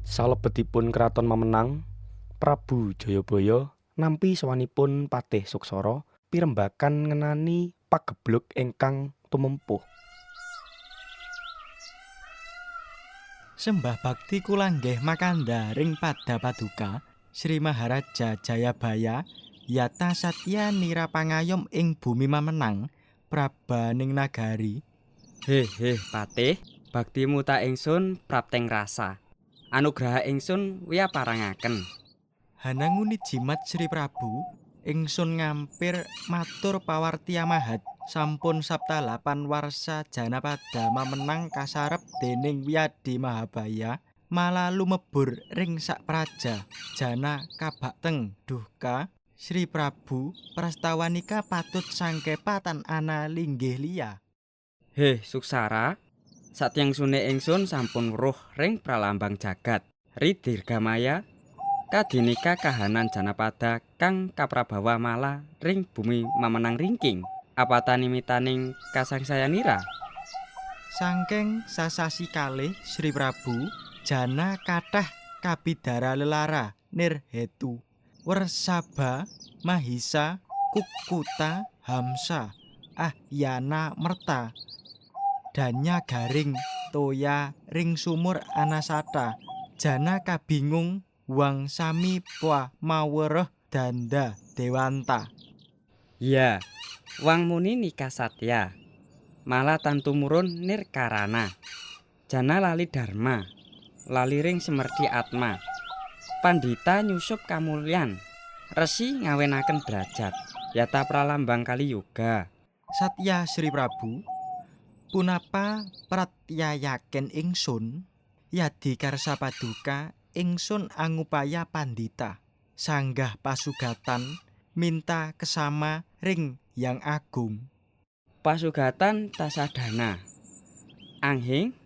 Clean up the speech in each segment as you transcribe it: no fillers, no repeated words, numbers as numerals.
Salebetipun kraton Mamenang, Prabu Jayabaya nampi sawanipun Patih Suksara pirembagan ngenani pageblug ingkang tumempuh. Sembah bakti kula nggih makanda ring Pada Paduka Sri Maharaja Jayabaya Yata Satya Nirapangayom ing bumi Mamenang prabaning nagari. Heh Patih, baktimu ta ingsun prapteng rasa. Anugraha ingsun wiyaparangaken. Hananguni jimat Sri Prabu, ingsun ngampir matur pawarti amahat sampun saptalapan warsa Janapada Mamenang kasarep dening Wiyadi Mahabaya malah lumebur ring sak praja jana kabakteng duhka Sri Prabu prastawanika patut sangkepatan ana linggih liya. Heh Suksara, satyang sune ingsun sampun weruh ring pralambang jagat. Ri Dirgamaya kadinika kahanan Janapada kang kaprabawa mala ring bumi Mamenang ringking. Apatanimitaning kasangsayanira? Sangking sasasi kalih Sri Prabu jana kathah kabidara lelara nirhetu Wersaba Mahisa Kukuta Hamsa Ahyana Merta Danya Garing Toya ring sumur Anasata jana kabingung wang sami pwa mawereh danda dewanta. Ya, wang muni nikah satya. Malah tantu murun nirkarana. Jana lali dharma. Lali ring semerdi atma. Pandita nyusup kamulyan. Resi ngawenaken derajat. Yata pralambang kali yoga. Satya Sri Prabu punapa pratyayaken ingsun yadi karsa paduka ingsun angupaya pandita sanggah pasugatan minta kesama ring yang agung. Pasugatan tasadana. Anghing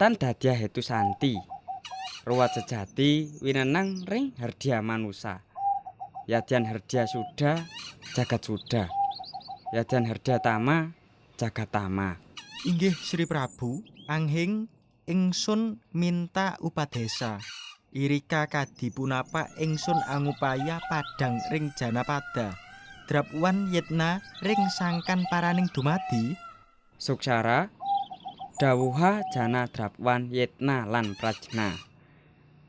tan dadya hetu santi. Ruwat sejati winenang ring herdya manusa. Yadyan herdya suda jagat suda. Yadyan herdya tama jagat tama. Inggih Sri Prabu, anghing ingsun minta upadesa. Irika kadi punapa ingsun angupaya padang ring Janapada. Drapwan yetna ring sangkan paraning dumadi. Suksara dawuha jana drapwan yetna lan prajna.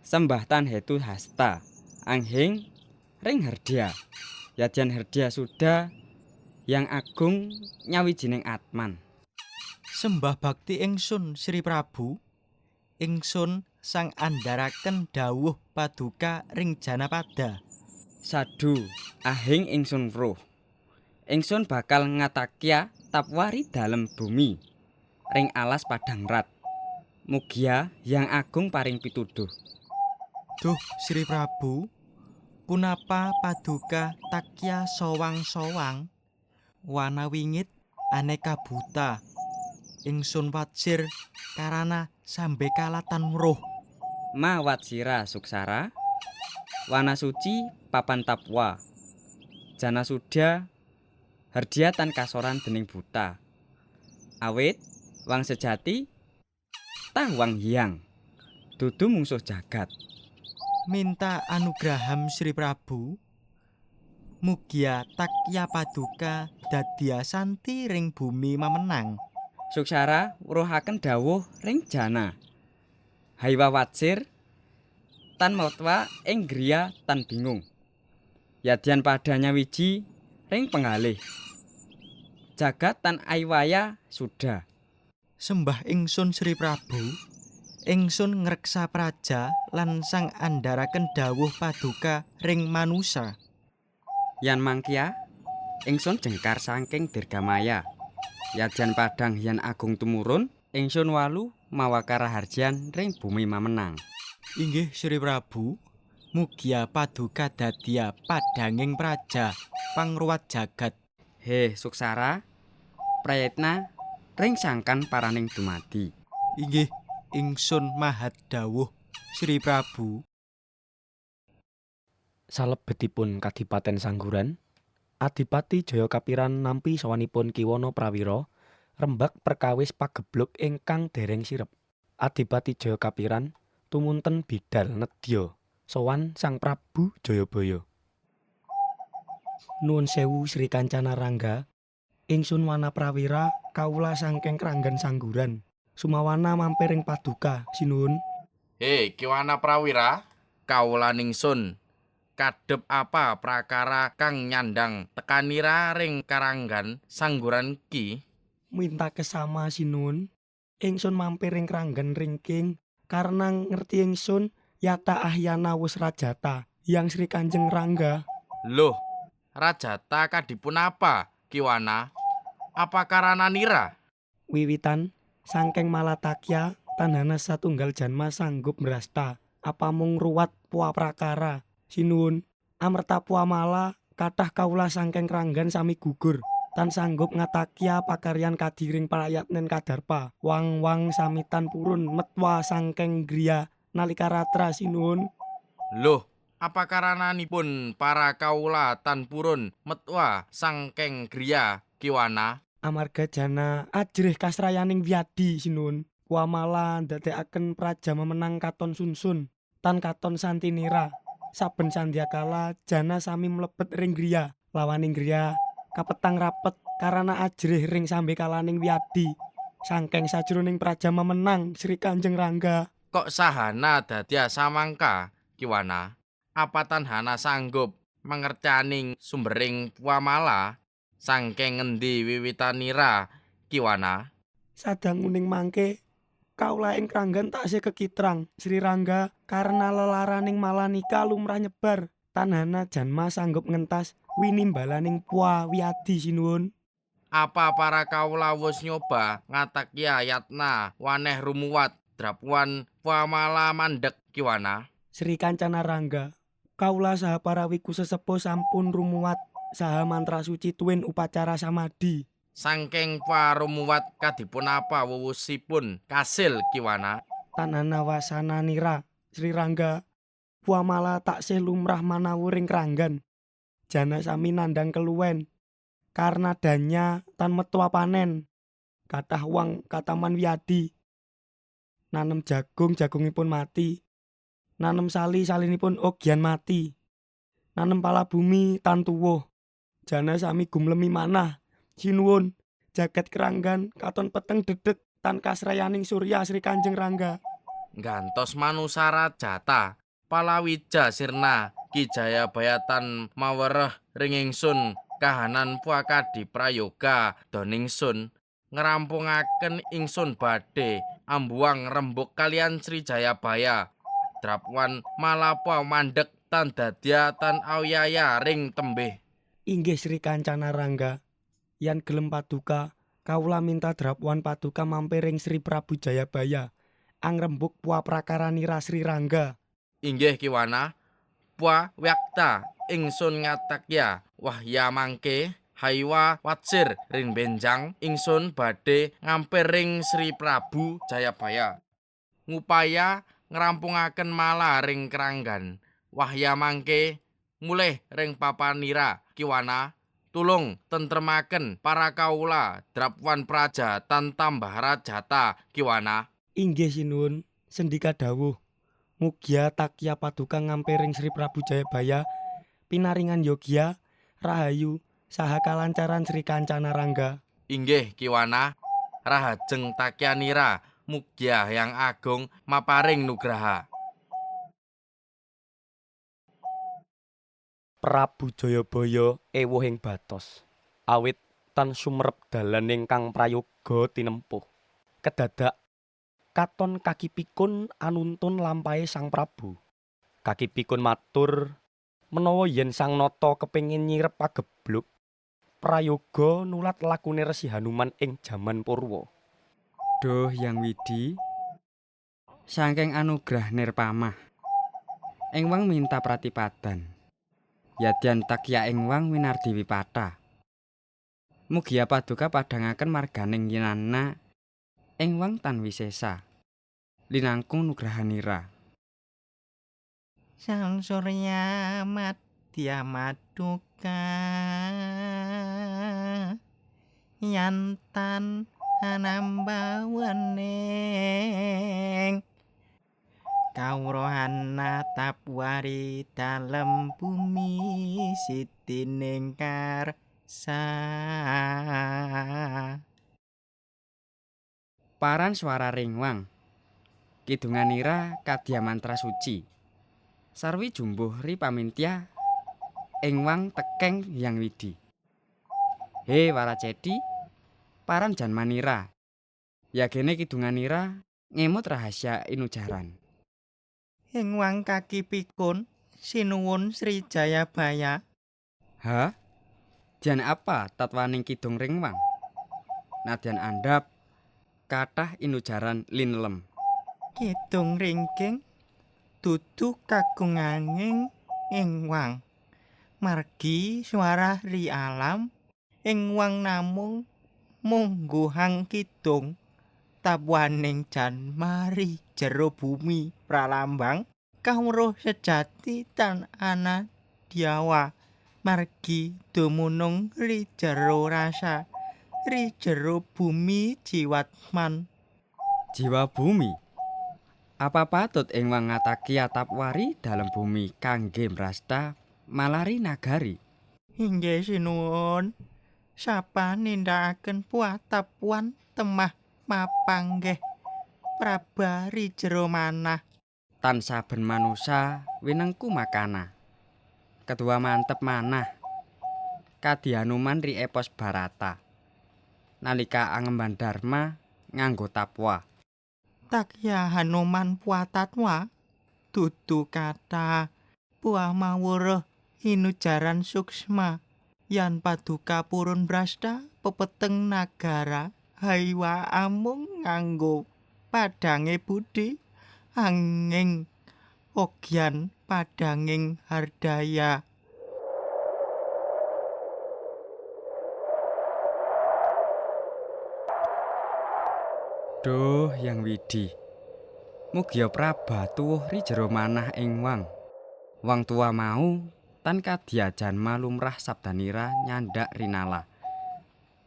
Sembahtan hetu hasta. Anghing ring herdya. Yadyan herdya suda yang agung nyawijining atman. Sembah bakti ingsun Sri Prabu, ingsun sang andharaken dawuh paduka ring Janapada. Sadu ahing ingsun roh. Ingsun bakal ngatakya tapwari dalem bumi. Ring alas padang rat. Mugia yang agung paring pituduh. Duh Sri Prabu, punapa paduka takya sowang-sowang? Wana wingit aneka buta. Ingsun watsir karana sambe kalatan roh. Mawatsira Suksara. Wana suci papan tapwa. Jana suda herdya tan kasoran dening buta. Awit wang sejati tah wang hyang. Dudu mungsuh jagat. Minta anugraham Sri Prabu. Mugia takya paduka dadya santi ring bumi Mamenang. Suksara weruhaken dawuh ring jana. Haiwa watsir tan motwa ing griya tan bingung. Yadyan padanya wiji ring penggalih. Jagat tan aiwaya suda. Sembah ingsun Sri Prabu, ingsun ngreksa praja lan sang andharaken dawuh paduka ring manusa. Yan mangkia ingsun jengkar saking Dirgamaya. Yadyan padang yan agung tumurun ingsun walu mawakara harjan ring bumi Mamenang. Inggih Sri Prabu, mugia paduka dadya padanging praja pangruwat jagat. Heh Suksara, prayitna ring sangkan paraning dumadi. Inggih ingsun mahat dawuh Sri Prabu. Salebetipun Kadipaten Sangguran, Adipati Jayakapiran nampi sawanipun Kiwana Prawira rembag perkawis pageblug ingkang dereng sirep. Adipati Jayakapiran tumunten bidal nedya sowan Sang Prabu Jayabaya. Nuwun sewu Sri Kancana Rangga, ingsun Wanaprawira kawula saking Kranggan Sangguran. Sumawana mampir ing paduka sinuwun. Hei, Kiwana Prawira, kawula ningsun. Kadhep apa prakara kang nyandang tekanira ring Karanggan Sangguran ki? Minta kesama sinuwun. Ingsun mampir ing Kranggan ringking karena ngerti ingsun yata ahyana wus rajata yang Sri Kanjeng Rangga. Loh, Rajata kadipun apa, Kiwana? Apa karana nira? Wiwitan sangking Malatakya tanhana satunggal janma sanggup mrasta apa mung ruwat puwa prakara sinuwun. Amerta puwa mala kathah kawula sangking Kranggan sami gugur tan sanggup ngatakya pakaryan kadiring prayatnen kadarpa wang-wang samitan purun metwa sangking griya nalika ratra sinuwun. Loh, apa karananipun para kawula tan purun metwa sangkeng griya, Kiwana? Amarga jana ajrih kasrayaning wiyadi sinuwun. Puwa mala ndadekaken praja memenang katon sunsun tan katon santinira. Saben sandyakala jana sami mlebet ring griya lawaning griya kapetang rapet karana ajrih ring sambe kalaning wiyadi sangking sajroning praja memenang Sri Kanjeng Rangga. Kok sahana dadya samangka, Kiwana? Apa tanhana sanggup mangercaning sumbering puamala sangking ngendi wiwitanira, Kiwana? Sadanguning mangke kaula ing Kranggan taksih kekitrang Sri Rangga karena lelaraning malanika lumrah nyebar tanhana janma sanggup ngentas winimbalaning puwa wiyadi sinuwun. Apa para kawula wus nyoba ngatakya yatna waneh rumuwat drapuan puamala mandek, Kiwana? Sri Kancana Rangga, kaula saha para wiku sesepuh sampun rumuwat saha mantra suci tuwin upacara samadi. Sangking parumuwat kadipun apa wuwusipun kasil, Kiwana? Tanana wasana nira Sri Rangga, puamala taksih lumrah manawu ring Kranggan. Jana sami nandang keluwen karena danya tan metwa panen. Kathah wang kataman wiyadi. Nanem jagung jagungipun mati. Nanem sali salinipun ogyan mati. Nanem pala bumi tan tuwuh. Jana sami gumlemi manah. Sinuwun jagat Kranggan katon peteng dedeg tan kasrayaning Surya Sri Kanjeng Rangga. Gantos manusara jata palawija sirna Ki Jayabayatan mawereh ring ingsun kahanan puakadi prayoga doningsun ngerampungaken ingsun badhe ambuang rembug kalian Sri Jayabaya drapuan malapa mandek tan dadya tan awyaya ring tembih. Inggih Sri Kancana Rangga, yan gelem paduka kawula minta drapuan paduka mampir ing Sri Prabu Jayabaya angrembug puwa prakaranira Sri Rangga. Inggih Kiwana, pua wyakta ingsun ngatakya wahya mangke haywa watsir ring benjang ingsun badhe ngampir ring Sri Prabu Jayabaya ngupaya ngrampungaken mala ring Kranggan wahya mangke mulih ring papanira, Kiwana. Tulung tentremaken para kawula drapuan praja tan tambah rajata, Kiwana. Inggih sinuwun, sendika dawuh. Mugia takya paduka ngampiring Sri Prabu Jayabaya pinaringan yogya, rahayu, saha kalancaran Sri Kancana Rangga. Inggih Kiwana, rahajeng takyanira mugia yang agung maparing nugraha. Prabu Jayabaya ewuh ing batos, awit tan sumerep dalan ingkang prayoga tinempuh. Kedadak katon kaki pikun anuntun lampahe Sang Prabu. Kaki pikun matur menawa yen Sang Nata kepengin nyirep pageblug prayoga nulat lakune Resi Hanuman ing jaman purwa. Duh Yang Widi, saking anugrah nirpamah, ing wang minta pratipadan. Yadyan takya ing wang winardi wipata. Mugia paduka padangaken marganing yinana ing wang tan wisesa. Linangkung nugrahanira. Sang Surya Madya Maduka yantan anamba wening Kawruhan Tapwari dalem bumi sitining karsa. Paran swara ringwang. Kidunganira kadya mantra suci. Sarwi jumbuh ri pamintya ing wang tekeng Hyang Widi. He Waracedi, paran jan manira. Yagene kidunganira ngemut rahasia inujaran. Ing wang kaki pikun sinuwun Sri Jayabaya. Ha? Dian apa tatwaning kidung ringwang? Nadyan andhap kathah inujaran linelem. Kidung ringking dudu kagunganing ing wang. Margi swara ri alam ing wang namung mungguhang kidung. Tapwaning jan mari jero bumi pralambang kawruh sejati tan ana diawa. Margi dumunung ri jero rasa ri jero bumi jiwatman. Jiwa bumi. Apa patut ing wang ngataki Tapwari dalem bumi kangge mrasta malari nagari? Inggih sinuwun. Sapa nindakaken puatapuan temah mapanggih prabari jero manah. Tan saben manusa winengku makana. Kedua mantep manah. Kadyanuman ri epos Barata. Nalika angemban dharma nganggo tapwa. Takya Hanuman puatatwa dudu kata puamawuruh inujaran suksma yan paduka purun brasta pepeteng nagara haiwa amung nganggo padange budi anging ogyan padanging hardaya. Duh Hyang Widi. Mugia Prabah tuwuh ri jero manah ing wang. Wang tua mau tan kadya janma lumrah sabdanira nyandak rinala.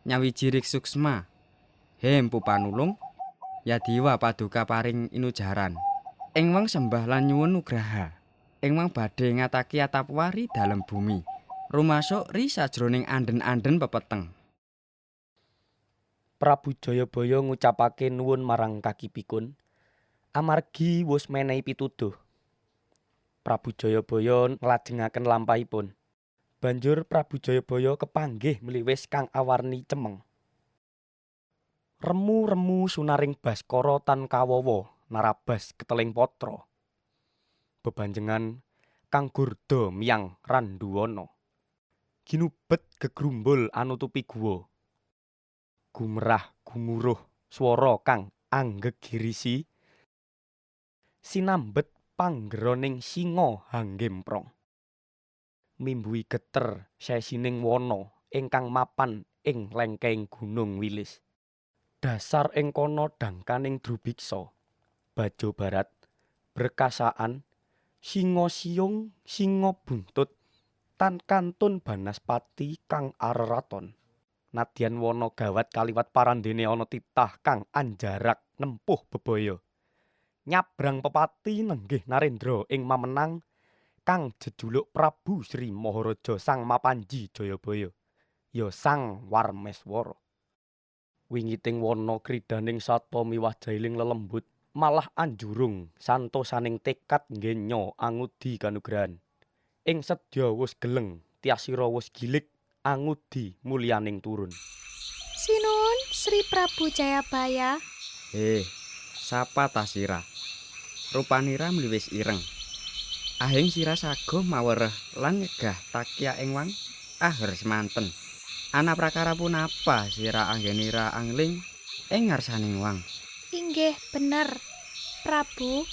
Nyawiji rik suksma. He Empu Panulung, Yadiwa paduka paring inujaran. Ing wang sembah lan nyuwun nugraha. Ing wang badhe ngataki Tapwari dalem bumi. Rumasuk ri sajroning anden-anden pepeteng. Prabu Jayabaya ngucapake nuwun marang kaki pikun amargi wus menehi pituduh. Prabu Jayabaya nglajengaken lampahipun. Banjur Prabu Jayabaya kepanggih mliwis kang awarni cemeng. Remu-remu sunaring Baskara tan kawawa narabas keteling patra. Bebanjengan kang gurda miyang Randuwana. Ginubet gegrumbul anutupi guwa. Gumrah gumuruh swara kang anggegirisi sinambet panggeroning singa hanggemprong. Mimbui geter sesining wana ingkang mapan ing lengkeng gunung Wilis. Dasar ing kono dangkaning Drubiksa, Baja Barat, Berkasaan, Singa Siung, Singa Buntut, tan kantun Banaspati kang areraton. Nadyan wana gawat kaliwat parandene ana titah kang anjarak nempuh bebaya. Nyabrang pepati nenggih Narendra ing Mamenang kang jejuluk Prabu Sri Maharaja Sang Mapanji Jayabaya, ya Sang Warmeswara. Wingiting wana kridaning satwa miwah jailing lelembut malah anjurung santosaning tekad nggenya angudi kanugrahan. Ing sedya wus geleng tiasira wus gilik angudi mulyaning turun. Sinuwun Sri Prabu Jayabaya. Sapa ta sira? Rupanira mliwis ireng. Ahing sira sago mawereh lan nyegah takya ing wang aher semanten. Ana prakara punapa sira anggenira angling ing ngarsaning wang? Inggih bener, Prabu.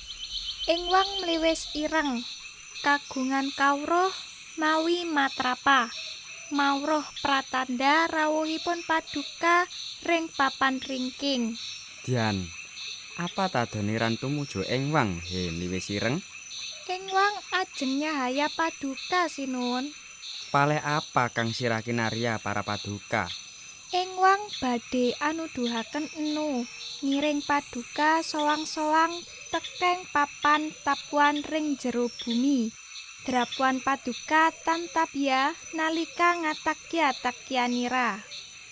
Ing wang mliwis ireng. Kagungan kawruh mawi matrapa. Mawruh pratanda rawuhipun paduka ring papan ringking. Dian, apa tadone ran tumuju ing wang he mliwis ireng? Ing wang ajeng nyahaya paduka sinuwun. Paleh apa kang sira kinarya para paduka? Ing wang badhe anuduhaken enu ngiring paduka sowang-sowang tekeng papan tapuan ring jero bumi. Drapuan paduka tan tabya nalika ngatakya-takyanira.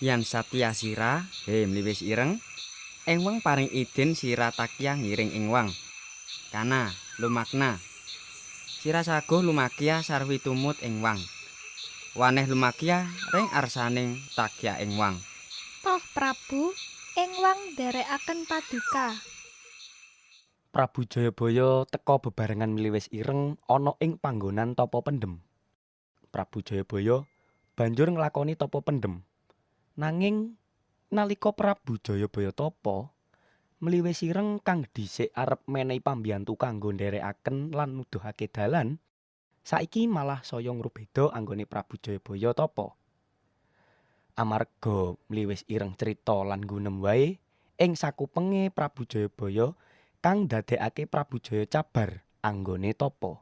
Yan satya sira, mliwis ireng. Ing wang paring idin sira takya ngiring ing wang. Kana lumakna. Sira saguh lumakya sarwi tumut ing wang. Waneh lumakya ring arsaning takya ing wang. Toh Prabu, ing wang nderekaken paduka. Prabu Jayabaya teka bebarengan mliwis ireng ana ing panggonan tapa pendhem. Prabu Jayabaya banjur nglakoni tapa pendhem. Nanging nalika Prabu Jayabaya tapa, mliwis ireng kang dhisik arep menehi pambiyantu kanggo ndherekaken lan nuduhake dalan, saiki malah saya ngrubeda anggone Prabu Jayabaya tapa. Amarga mliwis ireng crita lan gunem wae ing sakupenge Prabu Jayabaya kang ndadekake Prabu Jaya cabar anggone tapa.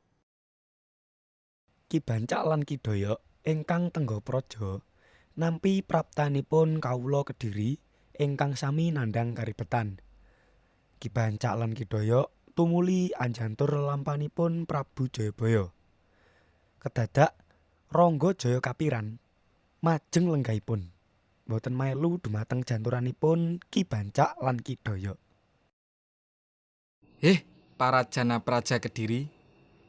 Ki Bancak lan Ki Doyok ingkang tengga praja nampi praptanipun kawula Kediri ingkang sami nandhang karibetan. Ki Bancak lan Ki Doyok tumuli anjantur lampanipun Prabu Jayabaya. Kedadak Rangga Jaya kapiran majeng lenggahipun. Boten melu dumateng janturanipun Ki Bancak lan Ki Doyok. Para jana praja Kediri,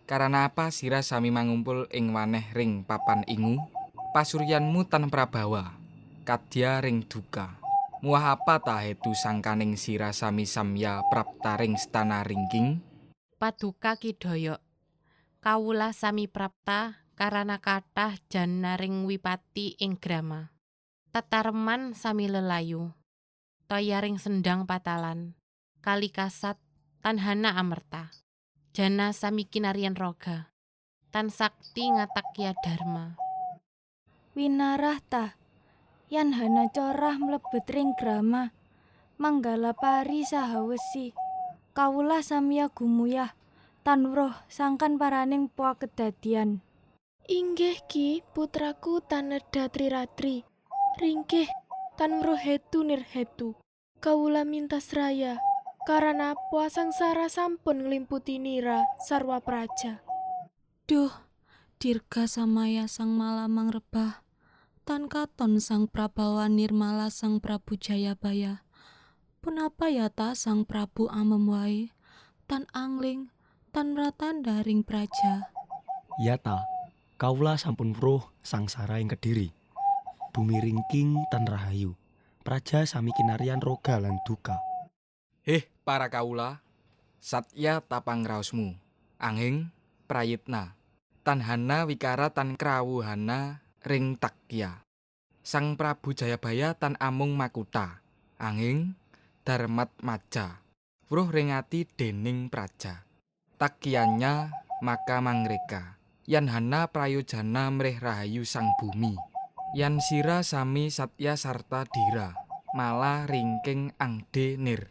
karana apa sira sami mangumpul ing waneh ring papan ingu? Pasuryanmu tan prabawa, kadya ring duka. Muah apa ta hetu sangkaning sira sami samya praptaring stana ringking? Paduka Ki Doyok, kawula sami prapta karana kathah janaring wipati ing grama. Tetareman sami lelayu, toyaring sendang patalan, kali kasat tan hana amerta. Jana sami kinaryan roga, tan sakti ngatakya dharma. Winarah ta, yan hana corah mlebet ring grama. Manggala pari saha wesi. Kawula samya gumuyah, tan weruh sangkan paraning puwa kedadian. Inggih Ki, putraku Taneda Triratri. Ringkih tan weruh hetu nirhetu. Kawula mintas raya, karana puwa sangsara sampun nglimputi nira sarwa praja. Duh, dirga samaya sang malamang rebah, tan katon sang Prabawa nirmala sang Prabu Jayabaya. Punapa ya ta sang Prabu amem wae, tan angling, tan ratanda ring praja. Ya ta, kawula sampun weruh sangsara ing Kediri. Bumi ringking tan rahayu. Praja sami kinaryan roga lan duka. Para kaula, satya tapang raosmu, anging prayitna. Tan hana wikara tan krawuhana ring takya. Sang Prabu Jayabaya tan amung makuta, anging darmat maja. Weruh ring ati dening praja. Takyanya maka mangreka. Yan hana prayojana mrih rahayu sang bumi. Yan sira sami satya sarta dira, malah ringking angde nir.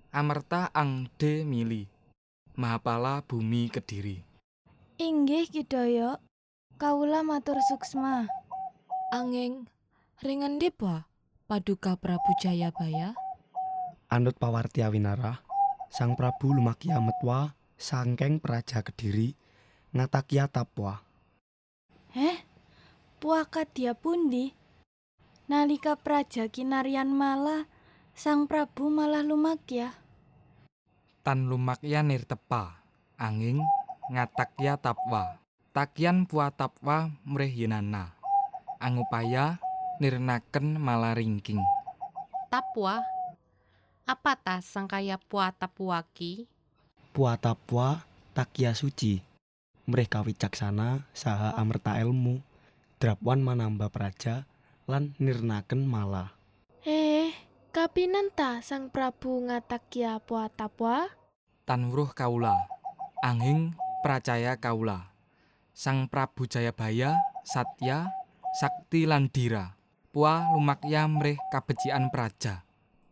Amerta angde mili, mahapala bumi Kediri. Inggih Ki Doyok, kawula matur suksma. Anging, ring endi pa paduka Prabu Jayabaya? Anut pawarti winarah, Sang Prabu lumakya metwa sangkeng praja Kediri ngatakya tapwa. Puwa kadya pundi? Nalika praja kinaryan malah, sang Prabu malah lumakya. Tan lumakya nirtepa, anging ngatakya tapwa. Takyan puwa tapwa mrih yenana. Angupaya nirnaken malaringking. Tapwa, apa ta sangkaya puwa tapwaki? Puwa tapwa takya suci. Mrih kawicaksana saha amerta ilmu. Drapwan manamba praja lan nirnaken malah. Kapinan ta sang Prabu ngatakya puwa tapwa? Tan weruh kaula, anging pracaya kaula. Sang Prabu Jayabaya, Satya, Sakti lan Dira. Puwa lumakya mrih kabecikan praja.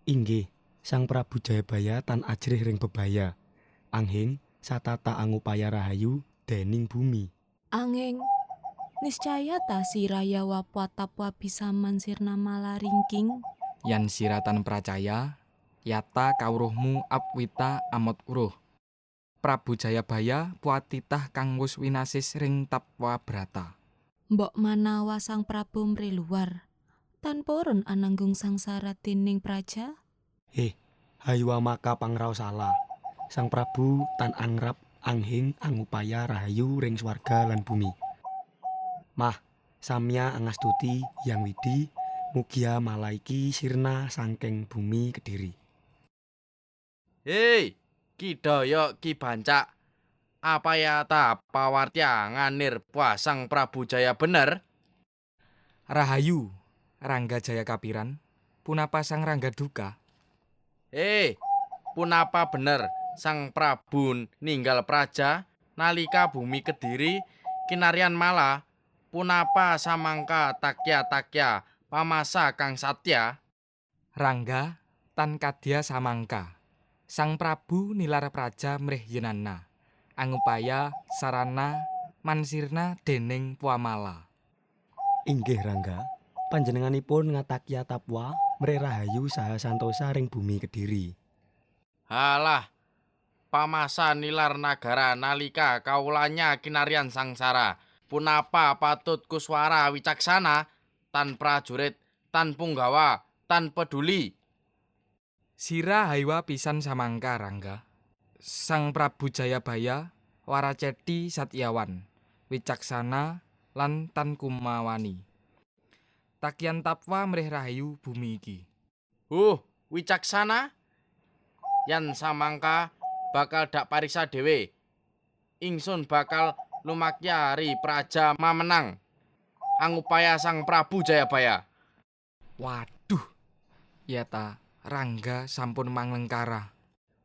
Inggih, Sang Prabu Jayabaya tan ajrih ring bebaya. Anging satata angupaya rahayu dening bumi. Anging, niscaya ta siraya wapwa tapwa bisa mansirna malaringking? Yan siratan pracaya, yata kawruhmu apwita amot uruh. Prabu Jayabaya puatitah kang wus winasis ring Tapwa Brata. Mbok manawa Sang Prabu mri luar, tan purun ananggung sangsara dening praja? Haywa maka pangraos salah. Sang Prabu tan angrap anghing angupaya rahayu ring swarga lan bumi. Mah, samya angastuti Yang Widi, mugia malaiki sirna sangking bumi Kediri. Hei, Ki Daya Ki Bancak, apa ya ta pawartya nganir puasang Prabu Jaya bener? Rahayu, Rangga Jaya Kapiran, punapa Sang Rangga duka? Punapa bener Sang Prabu ninggal praja nalika bumi Kediri kinaryan mala? Punapa samangka takya pamasa kang satya? Rangga tan kadya samangka. Sang Prabu nilar praja mrih yenana, angupaya sarana mansirna dening Puamala. Inggih Rangga, panjenenganipun ngatakya Tapwa mrih rahayu saha santosa ring bumi Kediri. Halah, pamasa nilar nagara nalika kaulanya kinaryan sangsara. Punapa patut kuswara wicaksana, tan prajurit, tan punggawa, tan peduli. Sira haywa pisan samangka Rangga. Sang Prabu Jayabaya waraceti satyawan, wicaksana lan tan kumawani. Takyan Tapwa mrih rahayu bumi iki. Wicaksana? Yan samangka bakal dak pariksa dhewe. Ingsun bakal lumakyari praja mamenang. Angupaya Sang Prabu Jayabaya. Waduh, ya ta Rangga sampun manglengkara.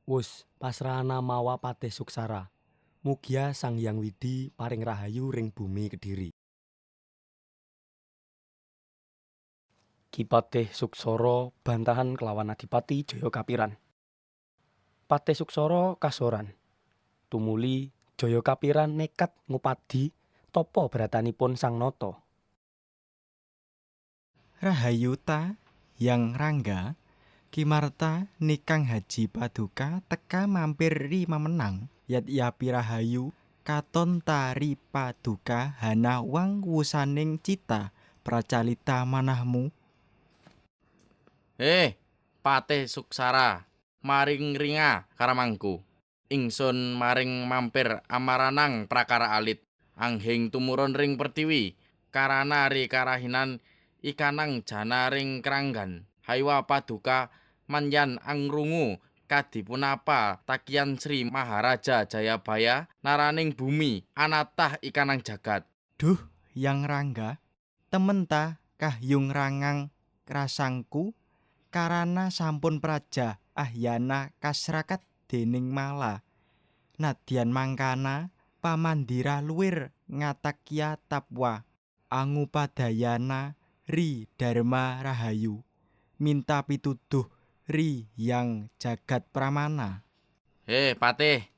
Wus, pasrahana mawa patih suksara. Mugia Sang Hyang Widi paring rahayu ring bumi Kediri. Ki Patih Suksara bantahan kelawan Adipati Jaya Kapiran. Patih Suksara kasoran. Tumuli Jaya Kapiran nekat ngupadi tapa bratanipun Sang Nata. Rahayu ta Yang Rangga, Kimarta nikang Haji Paduka teka mampir ri mamenang. Yat-yapi rahayu katon tari Paduka hana wang wusaning cita pracalita manahmu. Patih Suksara, maring ringa karamangku. Ingsun maring mampir amaranang prakara alit. Anghing tumurun ring pertiwi, karana ri karahinan ikanang jana ring keranggan. Haywa Paduka manyan angrungu kadipunapa takyan Sri Maharaja Jayabaya naraning bumi anatah ikanang jagat. Duh, Yang Rangga, temen ta kahyung rangang krasangku karana sampun praja ahyana kasrakat dening mala. Nadyan mangkana pamandira luwir ngatakya Tapwa angupadayana ri Dharma Rahayu. Minta pituduh ri Yang Jagat Pramana. Patih,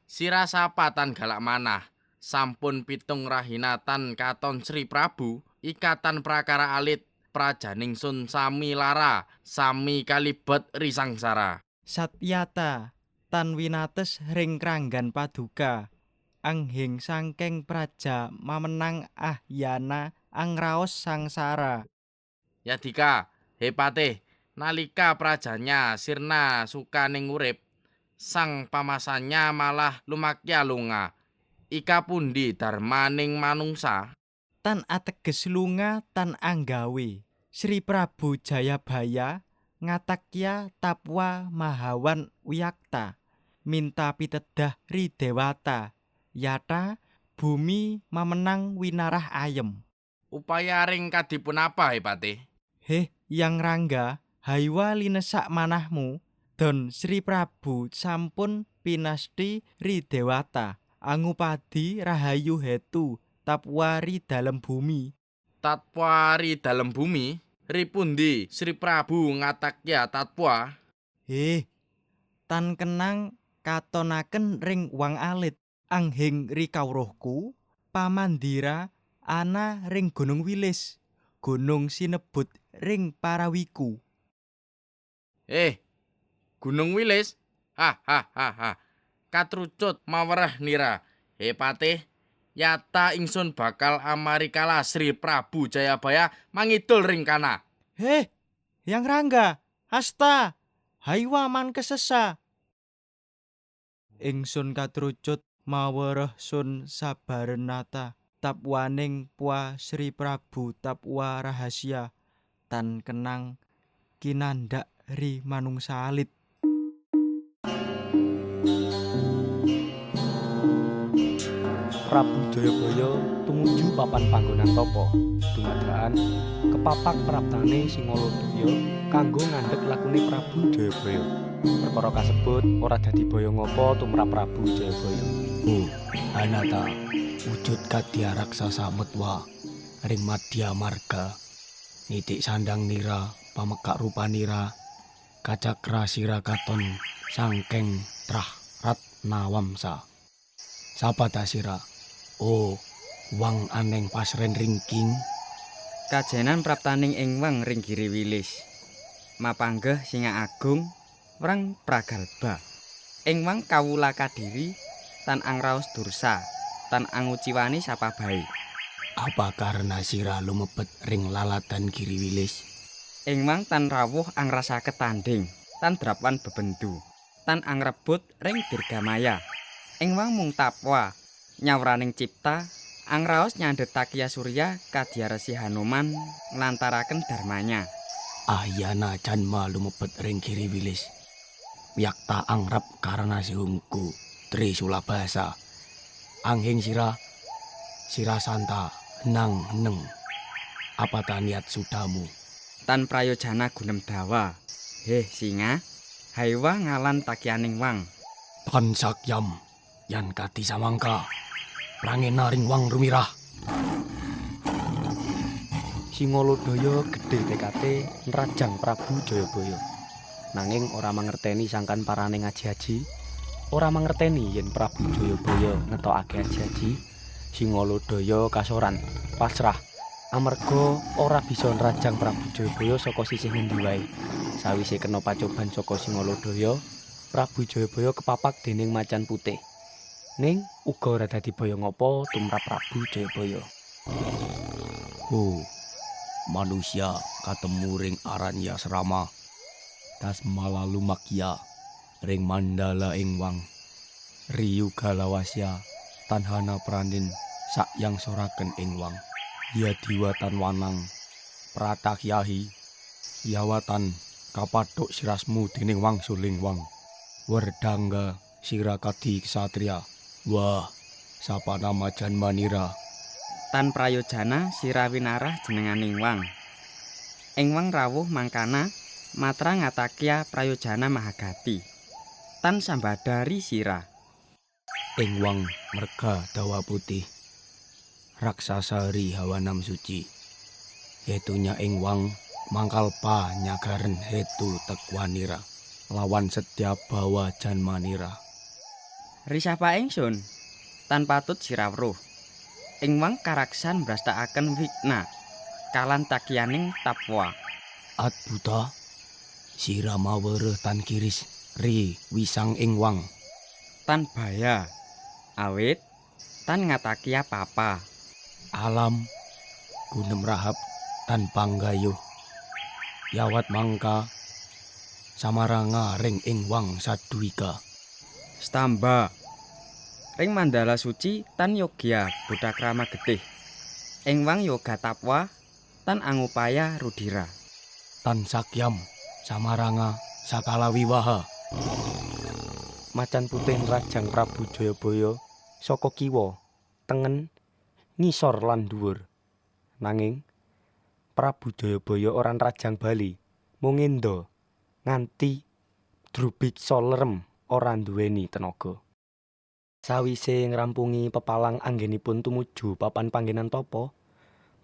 sira sapa tan galak manah. Sampun pitung rahinatan katon Sri Prabu, ikatan prakara alit prajaning sun sami lara, sami kalibet ri sangsara. Satyata tan winates ring kranggan Paduka, anghing sangking praja mamenang ahyana angraos sangsara. Yadika, Patih, nalika prajanya sirna sukaning urip, sang pamasanya malah lumakya lunga. Ika pundi darmaning manungsa? Tan ateges lunga tan anggawe, Sri Prabu Jayabaya ngatakya Tapwa mahawan wiyakta, minta pitedah ri dewata, yata bumi mamenang winarah ayem. Upaya ring kadipunapa, Patih? Yang Rangga, haywa linesak manahmu, don Sri Prabu sampun pinasti ri dewata, angupadi rahayu hetu Tapwa ri dalem bumi. Tatwa ri dalem bumi? Ri pundi Sri Prabu ngatakya tatwa? Tan kenang katonaken ring wang alit, anghing ri kawruhku, pamandira ana ring Gunung Wilis, gunung sinebut ring Parawiku. Gunung Wilis? katrucut mawereh nira. Patih, yata ingsun bakal amarikala Sri Prabu Jayabaya mangidul ring kana. Heh, Hyang Rangga, hasta, haiwa man kesesa. Ingsun katrucut mawereh sun sabarenata tapwaning Pua Sri Prabu tapwa rahasia tan kenang kinandak ri manungsa alit. Prabu Jayabaya tumuju papan panggonan tapa. Dumadakan kepapak praptane Singalodaya kanggo ngandhek lakune Prabu Jayabaya. Perkara kasebut ora dadi baya ngapa tumrap Prabu Jayabaya. Anata wujud kadya raksasa metwa ring madya marga. Nitik sandang nira pamekak rupanira kacakra sira katon sangkeng trah ratnawamsa. Sapa ta sira? Oh, wang aneng pasren ringking. Kajenan praptaning ing wang ring Giri Wilis. Mapanggeh Singa Agung wrang pragalba. Ing wang kawula kadiri tan angraos dursa, tan anguciwani sapa bae. Apa karena sira lumebet ring lalatan Giri Wilis? Ing wang tan rawuh angrasaket tanding, tan drapwan bebendu, tan angrebut ring Dirgamaya. Ing wang mung tapwa nyawraning cipta angraos nyandhet Takya Surya kadya Resi Hanuman nglantaraken dharmanya. Ahyana janma lumebet ring Giri Wilis. Yakta angrep karena sihungku Tri Sulabasa. Anghing sira santa nang neng. Apa ta niat sudamu? Tan prayojana gunem dawa. Heh Singa, haiwa ngalan takyaning wang. Tan sakyam yan kati samangka. Prangena ring wang rumirah. Singalodaya gedhe tekate nrajang Prabu Jayabaya. Nanging ora mangerteni sangkan parane ngaji-aji, ora mangerteni yen Prabu Jayabaya ngetokake aji-aji. Singalodaya kasoran pasrah amarga ora bisa nrajang Prabu Jayabaya saka sisih ngendi wae. Sawise kena pacoban saka Singalodaya, Prabu Jayabaya kepapak dening macan putih. Ning uga ora dadi baya ngapa tumrap Prabu Jayabaya. Manusia katemu ring Aranya Srama. Tasmala lumakya ring Mandala ing wang. Riyu galawasya tanhana pranin sakyang soraken ing wang. Ya diwatan wanang pratakyahi yawatan kapathuk sirasmu dening wang suling wang. Werdangga sira kadi ksatria. Wah, sapa nama janmanira? Tan prayojana sira winarah jenenganing wang. Ing wang rawuh mangkana matra ngatakya prayojana Mahagati. Tan sambadari sira. Ing wang merga dawa putih. Raksasa ri hawanam suci. Hetunya ing wang mangkalpa nyagaren hetu tekwanira. Lawan setiap bawa janmanira. Risapa ingsun tan patut sira weruh. Ing wang karaksan brastakaken wigna kalan takyaning tapwa. Adbuta sira maweruh tan kiris ri wisang ing wang. Tan baya awit tan ngatakya papa. Alam gunem rahap tan panggayuh. Yawat mangka samaranga ring ing wang sadwika. Stamba ring Mandala Suci tan yogya Budakrama getih. Ing wang yoga tapwa tan angupaya rudira. Tan sakyam samaranga sakala wiwaha. Macan putih nrajang Prabu Jayabaya saka kiwa, tengen, ngisor lan dhuwur. Nanging Prabu Jayabaya ora nrajang bali, mung enda nganti drubiksa lerem ora nduweni tenaga. Sawise ngrampungi pepalang anggenipun tumuju papan panggenan tapa,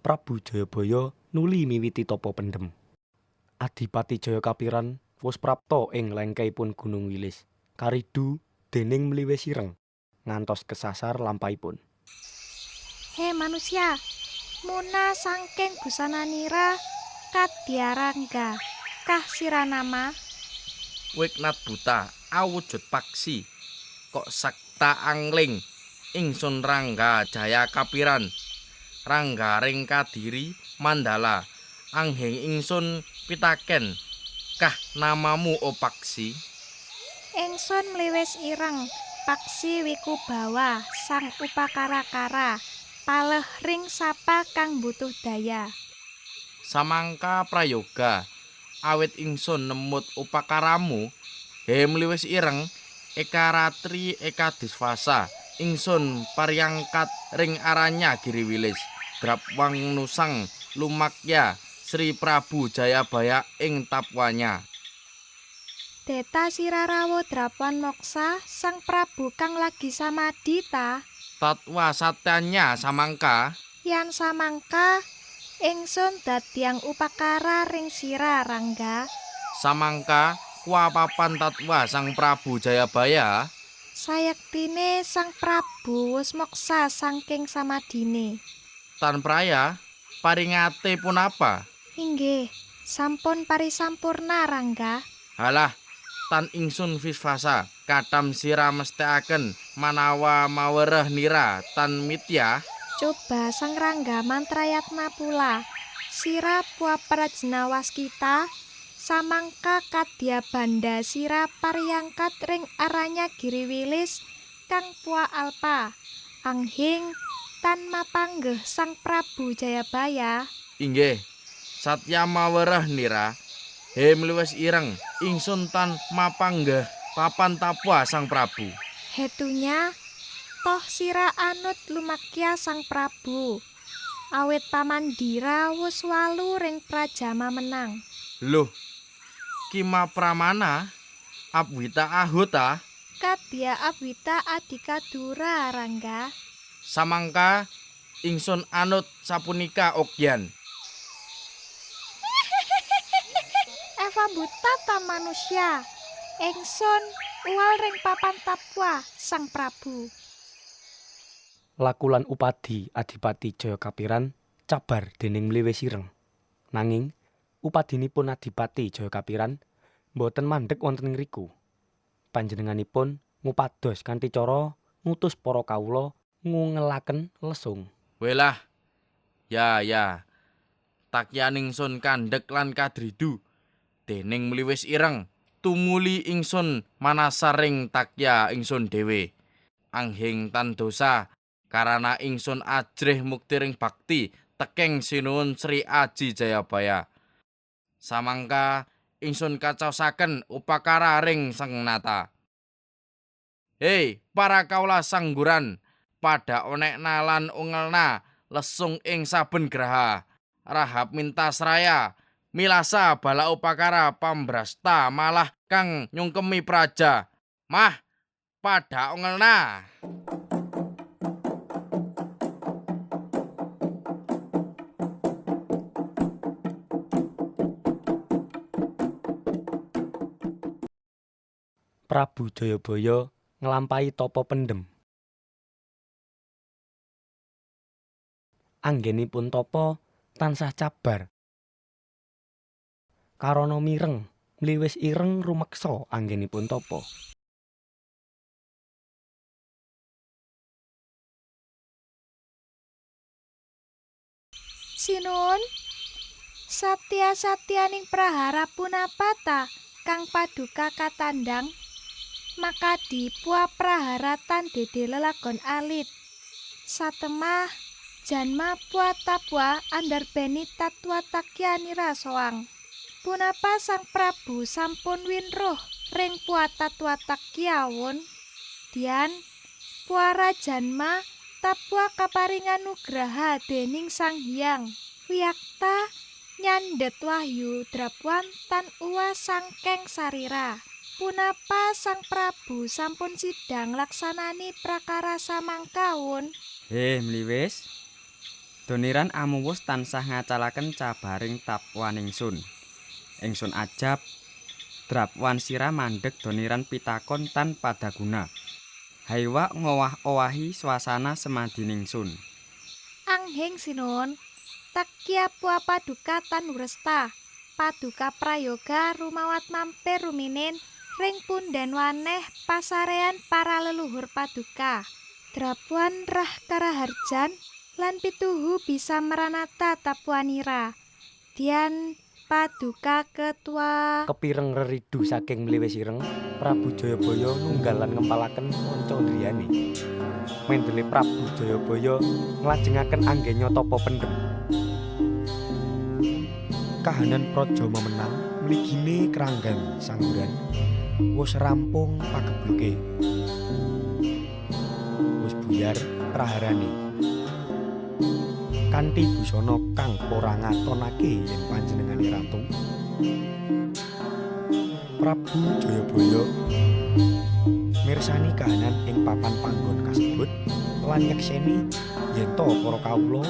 Prabu Jayabaya nuli miwiti tapa pendhem. Adipati Jayakapiran wus prapta ing lengkehipun Gunung Wilis, karidu dening mliwe sireng ngantos kesasar lampahipun. He manusia, muna sangking busananira kadya Rangga kah siranama. Wiknat buta awujud paksi. kok sakta angling ingsun Rangga Jaya Kapiran Rangga ring Kadiri Mandala angging ingsun pitaken kah namamu Opaksi Ingsun mliwis ireng, Paksi Wikubawa, sang upakara-kara, paleh ring sapa kang butuh daya. samangka prayoga awit ingsun nemut upakaramu mliwis ireng Eka Ratri Eka Diswasa ingsun paryangkat ring aranya Giriwilis Drapwang Nusang lumakya Sri Prabu Jayabaya ing tapwanya Deta Sirarawo Drapan Moksa, sang Prabu kang lagi samadhi ta, tatwa satyanya samangka yan samangka ingsun dadyang upakara ring sira Rangga. samangka kuapapan tatwa sang Prabu Jayabaya Sayektine sang Prabu wis moksa saking samadine. tan praya paringate punapa Inggih, sampun parisampurna Rangga. halah tan ingsun Visvasa katam sira mestekaken manawa mawereh nira tan mitya Coba sang Rangga mantrayatna pula. Sira puwa prajna waskita, samangka kadya banda sira paryangkat ring aranya Giriwilis kang puwa alpa. Anghing tan mapanggeh sang Prabu Jayabaya. inggih satya mawereh nira mliwis ireng ingsun tan mapanggeh papan tapwa sang Prabu Hetunya toh sira anut lumakya sang Prabu. Awit pamandira wus walu ring prajama menang. Loh, Kima Pramana Abwita Ahuta Kadya Abwita Adika Dura Rangga. samangka ingsun anut sapunika Okyan Eva buta tan manusia. Ingsun uwal ring papan tapwa sang Prabu. Lakulan upadi Adipati Jaya Kapiran cabar dening mliwis ireng. Nanging upadinipun Adipati Jaya Kapiran boten mandheg wonten ing riku. Panjenenganipun ngupados kanthi cara ngutus para kawula ngungelaken lesung. Welah ya takyan ingsun kandhek lan kadridu dening mliwis ireng tumuli ingsun manasaring takya ingsun dhewe anghing tan dosa karana ingsun ajrih muktiring bakti tekeng sinuwun Sri Aji Jayabaya samangka ingsun kacaosaken upakara ring Sang Nata hei para kaula sangguran pada onekna lan ungelna lesung ing saben graha rahap mintasraya milasa bala upakara pambrasta malah kang nyungkemi praja mah pada ungelna Prabu Jayabaya nglampahi tapa pendem. Anggenipun tapa tansah cabar. Karana mireng mliwis ireng rumeksa anggenipun tapa. Sinuwun satya-satyaning prahara punapa ta kang paduka katandang makadi puwa praharatan dede lelagon alit satemah janma puwa tapwa andarbeni tatwa takyanira soang punapa sang Prabu sampun winruh ring puwa tatwa takyawun dian puwa rajanma tapwa kaparingan nugraha dening Sang Hyang Wiyakta nyandhet wahyu drapwan tan uwa sangkeng sarira punapa sang Prabu sampun sidang laksanani prakara samangkawun Mliwis doniran amuwus tansah ngacalaken cabaring tapwan ingsun ajab drapwan sira mandheg doniran pitakon tan padaguna haiwa ngowah-owahi swasana semadiningsun anghing sinuwun takya puwa paduka tan wresta paduka prayoga rumawat mampir ruminin ring punden waneh pasarean para leluhur paduka. Drapuan rah karaharjan lan pituhu bisa meranata tapuanira. Dian paduka ketua Kepireng reridu saking mliwis ireng, Prabu Jayabaya nunggal lan ngempalaken manca driyane. Mendele Prabu Jayabaya nglajengaken anggenya tapa pendhem. Kahanan praja memenang mligine kranggan sangguran wis rampung pagebluke. Wis buyar praharane. Kanthi busana kang ora ngatonake yen panjenengane ratu. Prabu Jayabaya mirsani kahanan ing papan panggon kasebut lan nyekseni yen to para kawula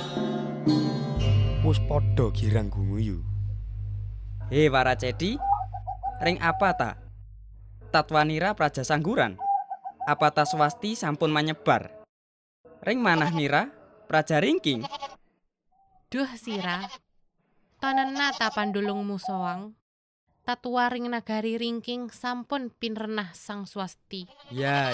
wis padha girang gumuyu. He Waracedi, ring apa ta? Tatwanira praja sangguran? Apa ta swasti sampun manyebar? Ring manah nira praja ringking? Duh sira, tanena ta pandulung musawang. Tatua ring nagari ringking sampun pinrenah sang swasti. Ya.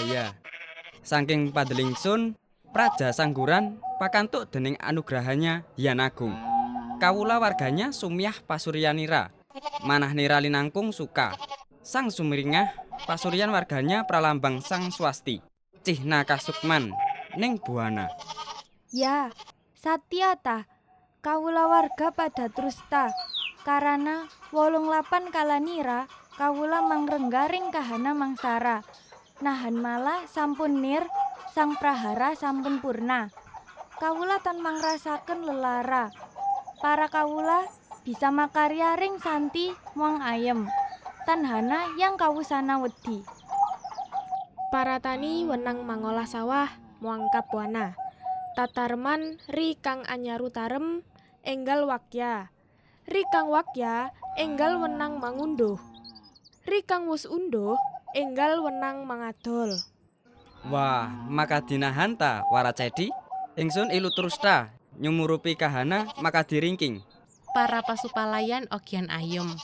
Saking padelingsun, praja sangguran pakantuk dening anugrahanya Hyang Agung. Kawula warganya sumyah pasuryanira. Manah nira linangkung suka. Sang sumringah pasuryan warganya pralambang sang swasti. Cihna kasukman ning buana. Ya, satya ta. Kawula warga pada trusta. Karana 88 kalanira kawula mangrenggaring kahana mangsara. Nahan malah sampun nir, sang prahara sampun purna. Kawula tan mangrasaken lelara. Para kawula bisa makarya ring santi muang ayem. Tanhana yang kawusana wedi. Para tani wenang mangolah sawah muang kapuana. Tatarman ri kang anyaru tarem enggal wakya. Ri kang wakya enggal wenang mangunduh. Ri kang wus unduh enggal wenang mangadol. Wah, maka dinahan ta Waracedi? Ingsun ilu trusta nyumurupi kahana maka diringking. Para pasupalayan ogian ayem.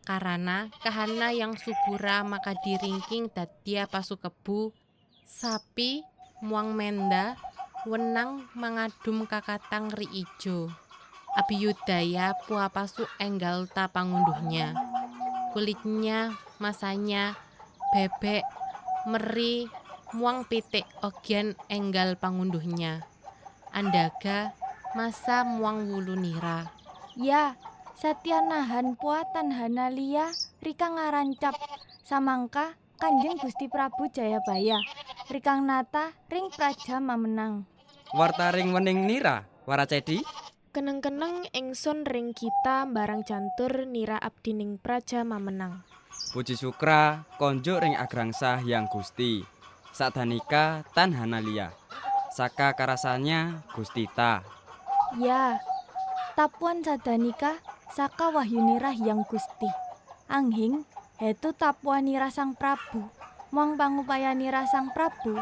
Karana kahana yang subura maka diringking dadia pasukebu. Sapi muang menda wenang mangadum kakatang ri ijo. Abiyudaya puapasu enggal ta pangunduhnya. Kulitnya, masanya, bebek, meri, muang pitik ogian enggal pangunduhnya. Andaga, masa muang wulu nira. Ya, satya nahan puatan hanalia rikang ngarancap. Samangka Kanjeng Gusti Prabu Jayabaya. Rikang nata ring praja mamenang. Warta ring wening nira Waracedi? Keneng-keneng ingsun ring kita barang jantur nira abdining praja mamenang. Puji Sukra konjuk ring agrangsa Hyang Gusti. Sadanika tan hanalia. Saka karasanya Gustita. Ya, tapuan sadanika saka wahyunira Hyang Gusti. Anghing hetu tapuanira sang Prabu. Muang pangupayanira sang Prabu.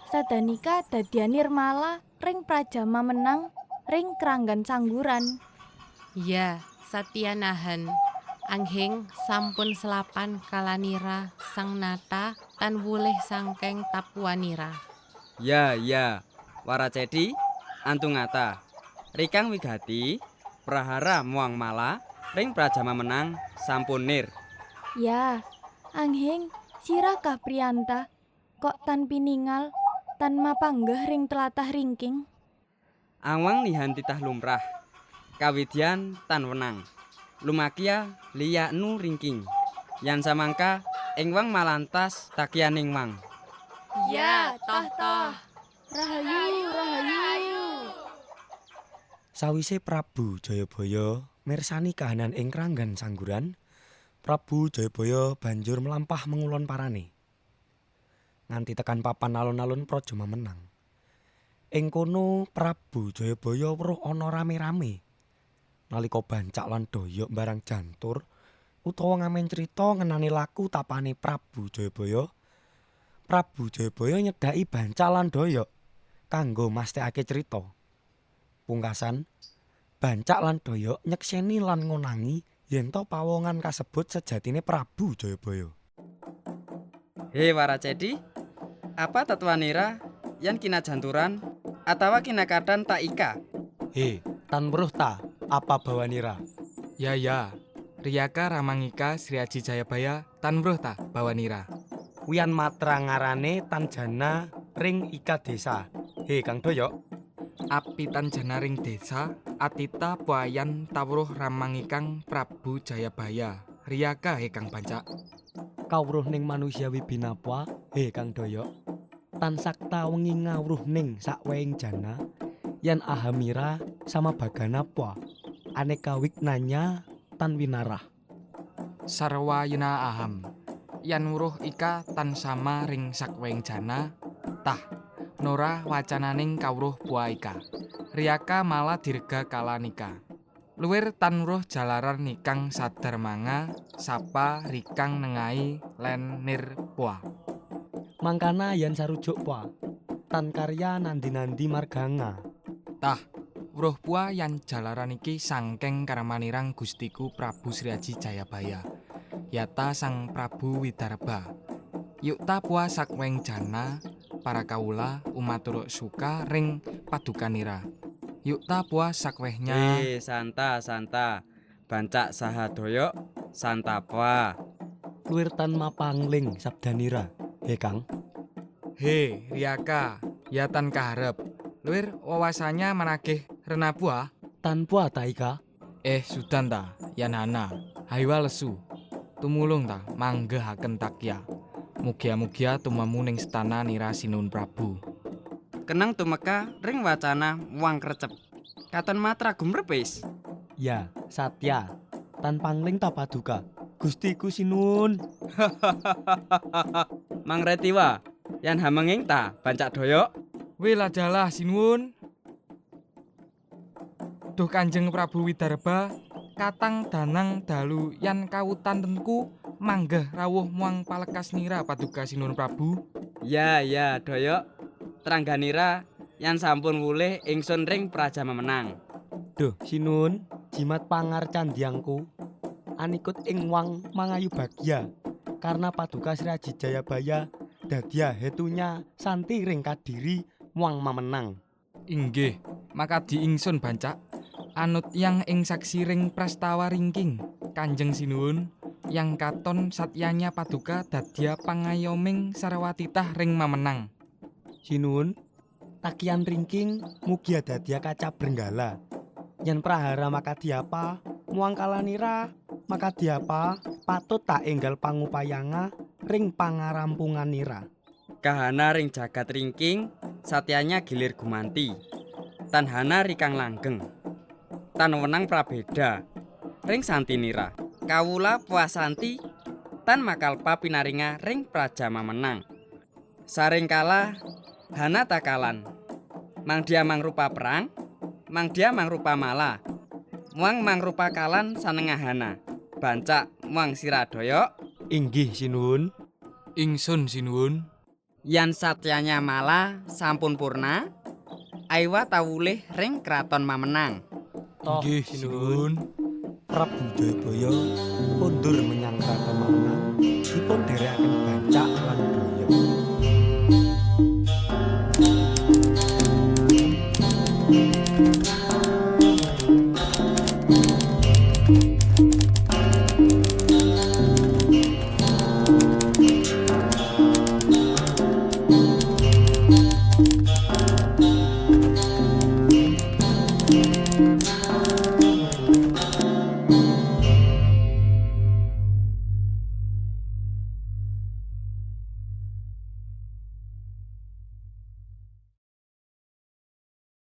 Sadanika dadia nirmala ring praja mamenang ring kranggan sangguran. Ya, satya nahan. Anghing sampun selapan kalanira sang nata tan wulih sangkeng tapuanira. Ya, Waracedi antung ngata. Rikang wigati prahara muang mala ring praja mamenang sampun nir. Ya, anghing sirakah priyanta kok tan piningal tan mapanggeh ring telatah ringking. Awang lihan titah lumrah. Kawidyan tan wenang. Lumakia liyaknu ringking. Yan samangka ing wang malantas takianing wang. Ya, toh. Rahayu. Sawise Prabu Jayabaya mirsani kahanan ing kranggan sangguran, Prabu Jayabaya banjur melampah mengulon parane. Nganti tekan papan alun-alun praja mamenang. Ing kono Prabu Jayabaya weruh ana rame-rame. Nalika bancak lan doyok barang jantur utawa ngamen crita ngenani laku tapane Prabu Jayabaya. Prabu Jayabaya nyedhaki bancak lan doyok kanggo masthekake crita. Pungkasan, bancak lan doyok nyekseni lan ngonangi yen to pawongan kasebut sejatine Prabu Jayabaya. He Waracedi, apa tetuanira yan kina janturan atawa kina kadan tak ika? He, tan weruh ta apa bawanira? Ya, Riyaka Ramangika Sri Aji Jayabaya tan weruh ta bawanira. Wian matra ngarane tan jana ring ika desa. He Kang Doyok. Api tan jana ring desa atita puayan tawruh Ramangikang Prabu Jayabaya. Riyaka he Kang Bancak. Kawruh ning manusiawi binapa? He Kang Doyok. Tan sakta wengi ngawruh ning sakweing jana yan ahamira sama baganapa. Aneka wiknanya tan winarah. Sarwa yuna aham. Yan wuruh ika tan sama ring sakweng jana. Tah, nora wacananing kawruh puaika. Riyaka malah dirga kalanika. Luwir tan wuruh jalaran nikang sadar manga. Sapa rikang nengai len nir pua. Mangkana yan sarujuk pa. Tan karya nandi-nandi marganga. Tah, wuruh pua yan jalaran iki sangkeng karamanirang Gustiku Prabu Sri Aji Jayabaya. Yata Sang Prabu Widarba. Yukta pua sakweng jana para kawula umaturuk suka ring padukanira. Yukta pua sakwehnya. Santa. Bancak saha Doyok, santa apa? Luwir tan mapangling sabdanira. He Kang. He, Riyaka, ya tan kaharep. Luwir wawasanya managih rena pua. Tanpa ta ika? Sudan ta, yan hana. Haywa lesu. Tumulung ta, manggehaken takya. Mugia-mugia tumamu ning stana nira Sinun Prabu. Kenang tumeka ring wacana wang krecep. Katon matra gumrepis. Ya, Satya. Tan pangling ta paduka. Gustiku Sinun. Mang Retiwa, yan hamenging ta Bancak Doyok. Wiladalah Sinuwun. Duh Kanjeng Prabu Widarba, katang danang dalu yan kawutan tenku manggeh rawuh muang palekas nira paduka Sinuwun Prabu. Ya, Doyok. Trangganira yan sampun wulih ingsun ring prajama menang. Duh, Sinun, jimat pangar candiangku. Anikut ing wang mangayu bagya. Karena paduka Sri Aji Jayabaya dadia hetunya santi ring kadiri muang mamenang. Inggih, maka diingsun Bancak. Anut yang ing saksi ring prastawa ringking Kanjeng Sinuwun yang katon satyanya paduka dadia pangayoming sarawatitah ring mamenang. Sinun, takian ringking mugia dadia kaca brenggala. Yan prahara makadiapa muang kalanira makadiapa patut tak enggal pangupayanga ring pangarampunganira. Kahana ring jagat ringking, satyanya gilir gumanti. Tan hana rikang langgeng. Tan wenang prabeda. Ring santinira. Kawula puasanti. Tan makalpa pinaringa ring prajama menang. Saring kalah hana takalan. Mangdia mangrupa perang, mangdia mangrupa malah. Muang mangrupa kalan sanengahana. Bancak muang Siradoyok. Inggih Sinun. Ingsun Sinuwun. Yan satyanya malah sampun purna. Aiwa tawulih ring kraton mamenang. Toh Inggih Sinun. Prabu Jayabaya kondur menyang kraton Mamenang dipun dherekaken Bancak lan Doyok.